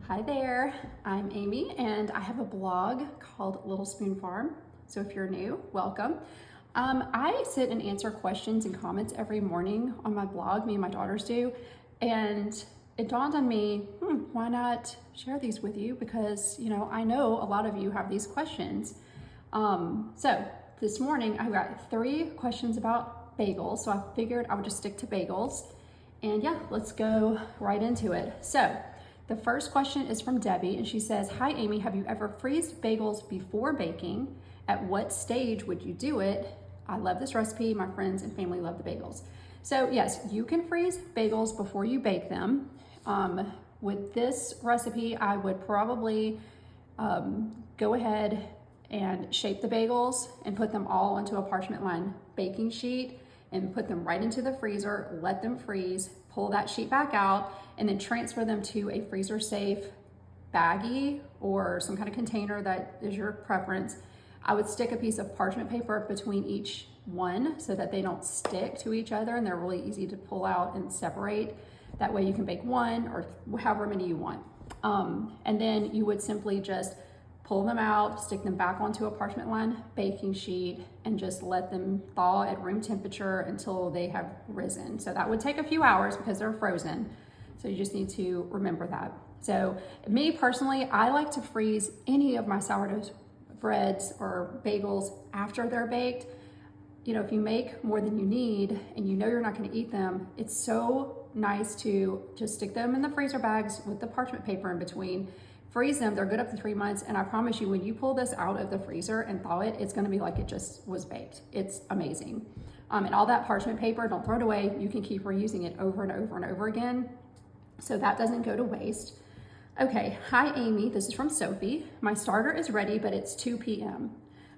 Hi there, I'm Amy and I have a blog called Little Spoon Farm. So if you're new, welcome. I sit and answer questions and comments every morning on my blog, me and my daughters do. And it dawned on me, why not share these with you? Because, I know a lot of you have these questions. So this morning I got 3 questions about bagels. So I figured I would just stick to bagels. And yeah, let's go right into it. So the first question is from Debbie, and she says, "Hi Amy, have you ever freezed bagels before baking? At what stage would you do it? I love this recipe. My friends and family love the bagels." So yes, you can freeze bagels before you bake them. With this recipe, I would probably go ahead and shape the bagels and put them all onto a parchment lined baking sheet and put them right into the freezer, let them freeze, pull that sheet back out, and then transfer them to a freezer safe baggie or some kind of container that is your preference. I would stick a piece of parchment paper between each one so that they don't stick to each other and they're really easy to pull out and separate. That way you can bake one or however many you want. And then you would simply just pull them out, stick them back onto a parchment lined baking sheet, and just let them thaw at room temperature until they have risen. So that would take a few hours because they're frozen. So you just need to remember that. So me personally, I like to freeze any of my sourdough breads or bagels after they're baked. If you make more than you need and you know you're not going to eat them, it's so nice to just stick them in the freezer bags with the parchment paper in between. Freeze them, they're good up to 3 months, and I promise you, when you pull this out of the freezer and thaw it, it's gonna be like it just was baked. It's amazing. And all that parchment paper, don't throw it away. You can keep reusing it over and over and over again, so that doesn't go to waste. Okay, hi Amy, this is from Sophie. My starter is ready, but it's 2 p.m.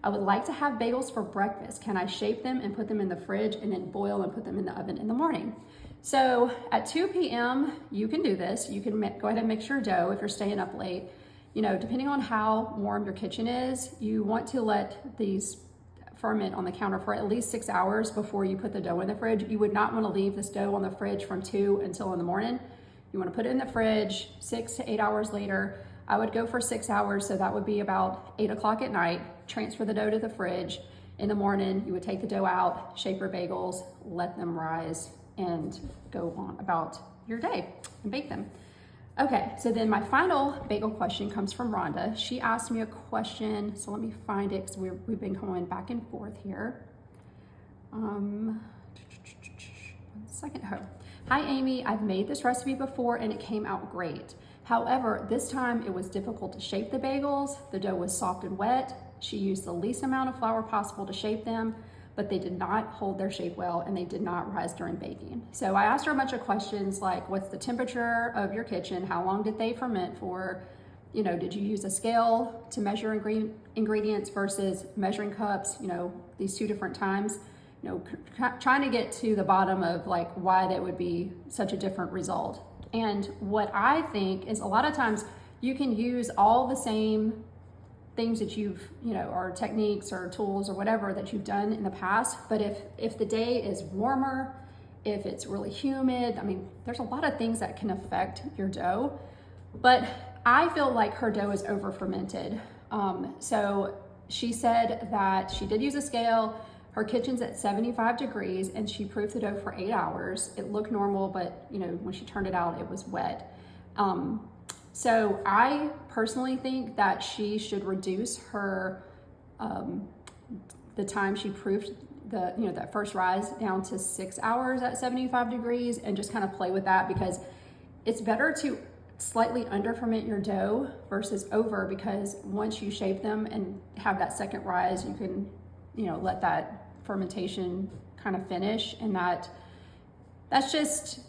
I would like to have bagels for breakfast. Can I shape them and put them in the fridge and then boil and put them in the oven in the morning? So at 2 p.m., you can do this. You can go ahead and mix your dough if you're staying up late. Depending on how warm your kitchen is, you want to let these ferment on the counter for at least 6 hours before you put the dough in the fridge. You would not want to leave this dough on the fridge from 2 until in the morning. You want to put it in the fridge 6 to 8 hours later. I would go for 6 hours, so that would be about 8 o'clock at night. Transfer the dough to the fridge. In the morning, you would take the dough out, shape your bagels, let them rise, and go on about your day and bake them. Okay, so then my final bagel question comes from Rhonda. She asked me a question, so let me find it because we've been going back and forth here. 1 second. Hi Amy, I've made this recipe before and it came out great. However, this time it was difficult to shape the bagels. The dough was soft and wet. She used the least amount of flour possible to shape them, but they did not hold their shape well and they did not rise during baking. So I asked her a bunch of questions like, what's the temperature of your kitchen? How long did they ferment for? Did you use a scale to measure ingredients versus measuring cups? These 2 different times. Trying to get to the bottom of like why that would be such a different result. And what I think is a lot of times you can use all the same things that you've, or techniques or tools or whatever that you've done in the past. But if the day is warmer, if it's really humid, there's a lot of things that can affect your dough. But I feel like her dough is over fermented. So she said that she did use a scale. Her kitchen's at 75 degrees and she proofed the dough for 8 hours. It looked normal, but when she turned it out, it was wet. So I personally think that she should reduce her, the time she proofed that first rise down to 6 hours at 75 degrees and just kind of play with that, because it's better to slightly under ferment your dough versus over, because once you shape them and have that second rise, you can, let that fermentation kind of finish, and that's just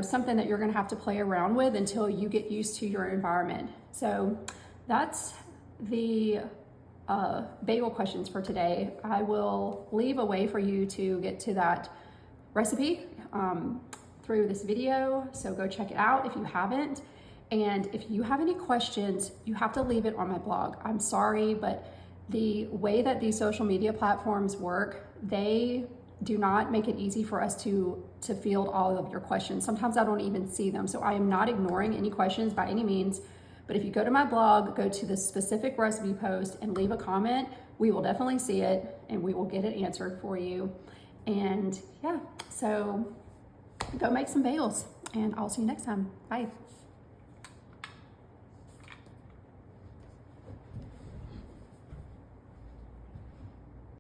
something that you're going to have to play around with until you get used to your environment. So that's the bagel questions for today. I will leave a way for you to get to that recipe through this video, so go check it out if you haven't. And if you have any questions, you have to leave it on my blog. I'm sorry, but the way that these social media platforms work, they do not make it easy for us to field all of your questions. Sometimes I don't even see them. So I am not ignoring any questions by any means, But if you go to my blog, go to the specific recipe post and leave a comment, we will definitely see it and we will get it answered for you. And yeah, so go make some bagels and I'll see you next time. Bye.